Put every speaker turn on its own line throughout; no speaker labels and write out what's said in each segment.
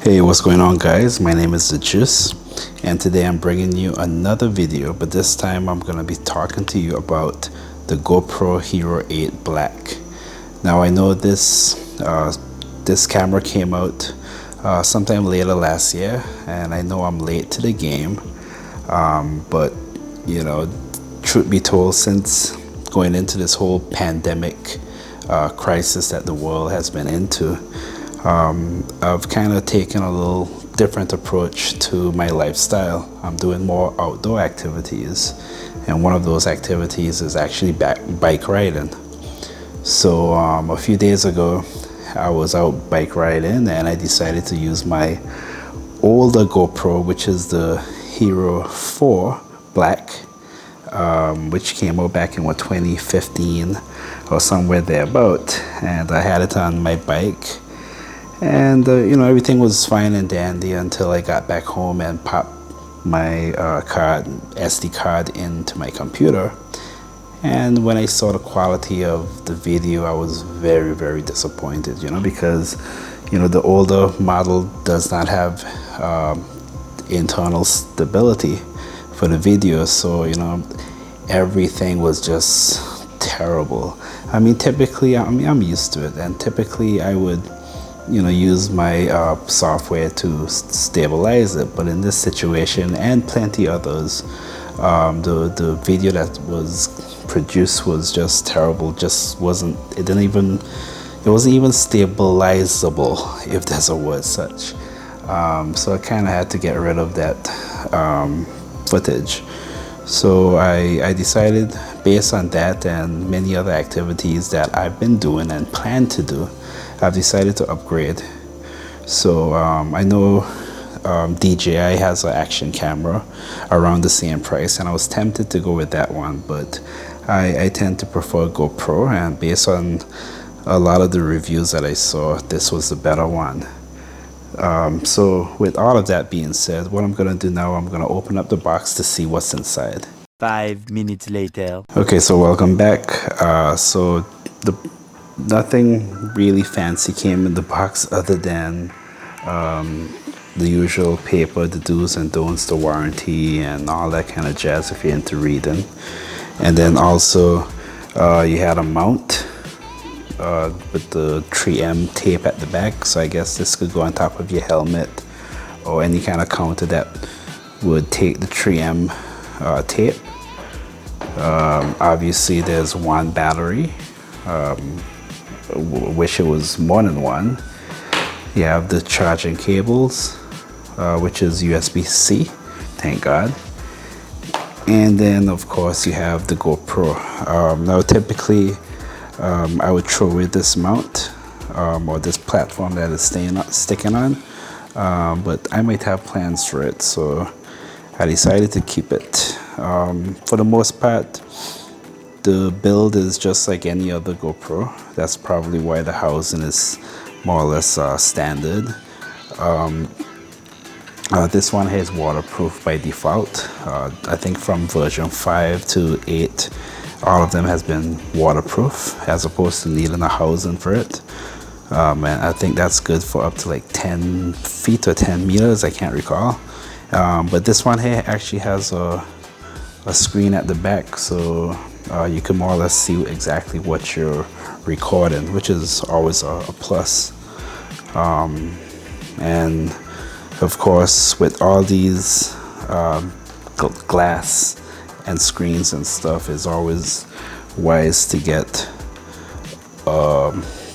Hey, what's going on, guys? My name is The Juice, and today I'm bringing you another video, but this time I'm going to be talking to you about the GoPro Hero 8 Black. Now, I know this camera came out sometime later last year, and I know I'm late to the game, but you know, truth be told, since going into this whole pandemic crisis that the world has been into, I've kind of taken a little different approach to my lifestyle. I'm doing more outdoor activities, and one of those activities is actually bike riding. So a few days ago, I was out bike riding and I decided to use my older GoPro, which is the Hero 4 Black, which came out back in 2015 or somewhere thereabout, and I had it on my bike. And you know, everything was fine and dandy until I got back home and popped my SD card into my computer. And when I saw the quality of the video, I was very, very disappointed, you know, because, you know, the older model does not have internal stability for the video. So, you know, everything was just terrible. I mean, typically, I'm used to it, and typically I would, you know, use my software to stabilize it, but in this situation and plenty others, the video that was produced was just terrible. It wasn't even stabilizable, if there's a word such. So I kind of had to get rid of that footage. So I decided, based on that and many other activities that I've been doing and plan to do, I've decided to upgrade. So I know DJI has an action camera around the same price, and I was tempted to go with that one, but I tend to prefer GoPro, and based on a lot of the reviews that I saw, this was the better one. So with all of that being said, what I'm gonna do now, I'm gonna open up the box to see what's inside.
5 minutes later.
Okay, so welcome back. So nothing really fancy came in the box other than the usual paper, the do's and don'ts, the warranty, and all that kind of jazz if you're into reading. And then also you had a mount with the 3M tape at the back, so I guess this could go on top of your helmet or any kind of counter that would take the 3M tape. Obviously there's one battery. Wish it was more than one. You have the charging cables, which is USB-C, thank God. And then of course you have the GoPro. Now typically I would throw away this mount or this platform that is sticking on, but I might have plans for it, so I decided to keep it. For the most part, the build is just like any other GoPro. That's probably why the housing is more or less standard. This one is waterproof by default. I think from version 5 to 8, all of them has been waterproof, as opposed to needing a housing for it. And I think that's good for up to like 10 feet or 10 meters, I can't recall. But this one here actually has a screen at the back, so you can more or less see exactly what you're recording, which is always a plus. And of course, with all these glass and screens and stuff, it's always wise to get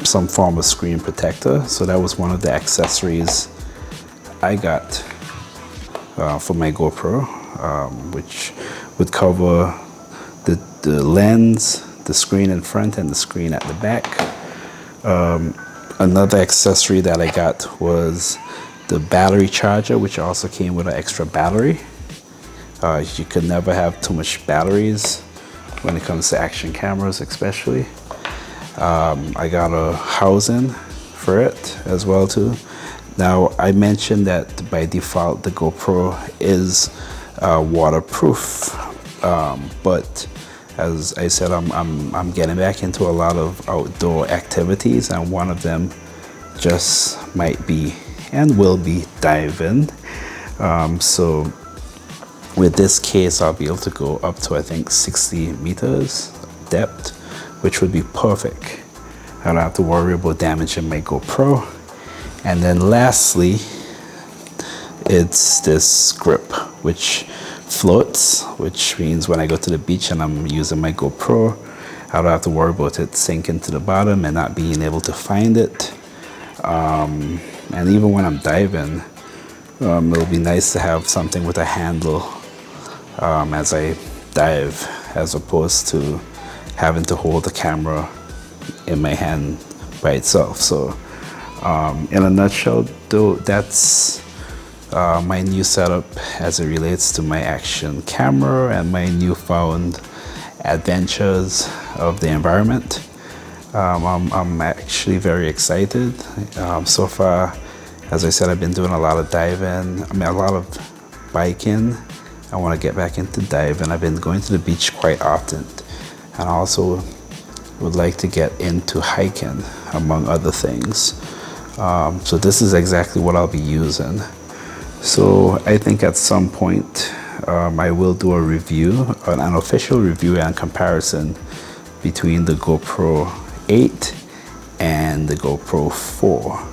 some form of screen protector. So that was one of the accessories I got for my GoPro, which would cover the lens, the screen in front, and the screen at the back. Another accessory that I got was the battery charger, which also came with an extra battery. You could never have too much batteries when it comes to action cameras, especially. I got a housing for it as well too. Now, I mentioned that by default the GoPro is waterproof, but as I said, I'm getting back into a lot of outdoor activities, and one of them just might be and will be diving. So with this case, I'll be able to go up to, I think, 60 meters depth, which would be perfect. I don't have to worry about damaging my GoPro. And then lastly, it's this grip, which floats, which means when I go to the beach and I'm using my GoPro, I don't have to worry about it sinking to the bottom and not being able to find it. And even when I'm diving, it'll be nice to have something with a handle as I dive, as opposed to having to hold the camera in my hand by itself. So in a nutshell, though, that's my new setup as it relates to my action camera and my newfound adventures of the environment. I'm actually very excited. So far, as I said, I've been doing a lot of diving, a lot of biking. I want to get back into diving. I've been going to the beach quite often, and I also would like to get into hiking, among other things. So this is exactly what I'll be using. So I think at some point I will do a review, an unofficial review and comparison between the GoPro 8 and the GoPro 4.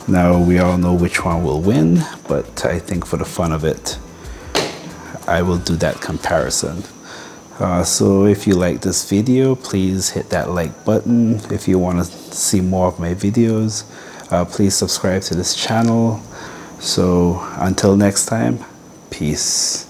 Now we all know which one will win, but I think for the fun of it, I will do that comparison. So if you like this video, please hit that like button. If you want to see more of my videos, please subscribe to this channel. So until next time, peace.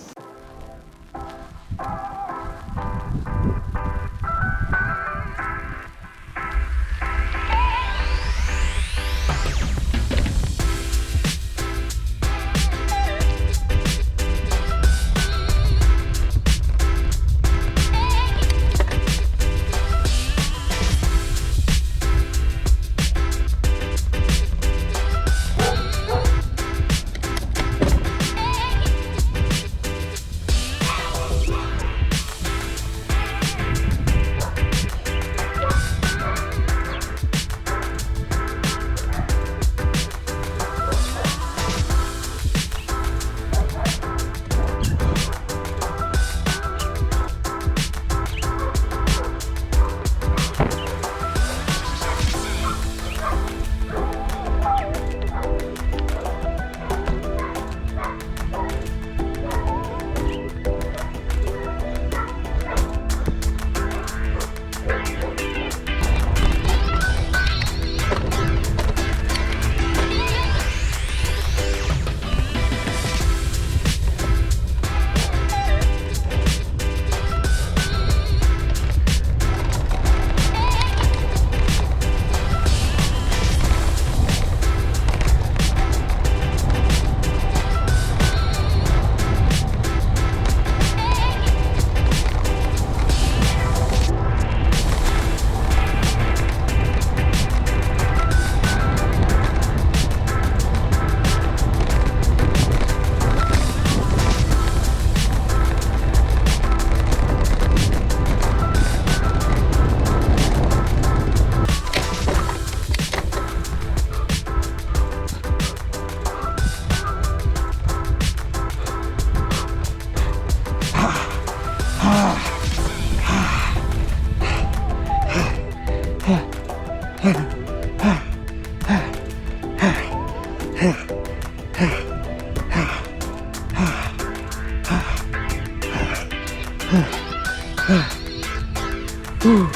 Ooh.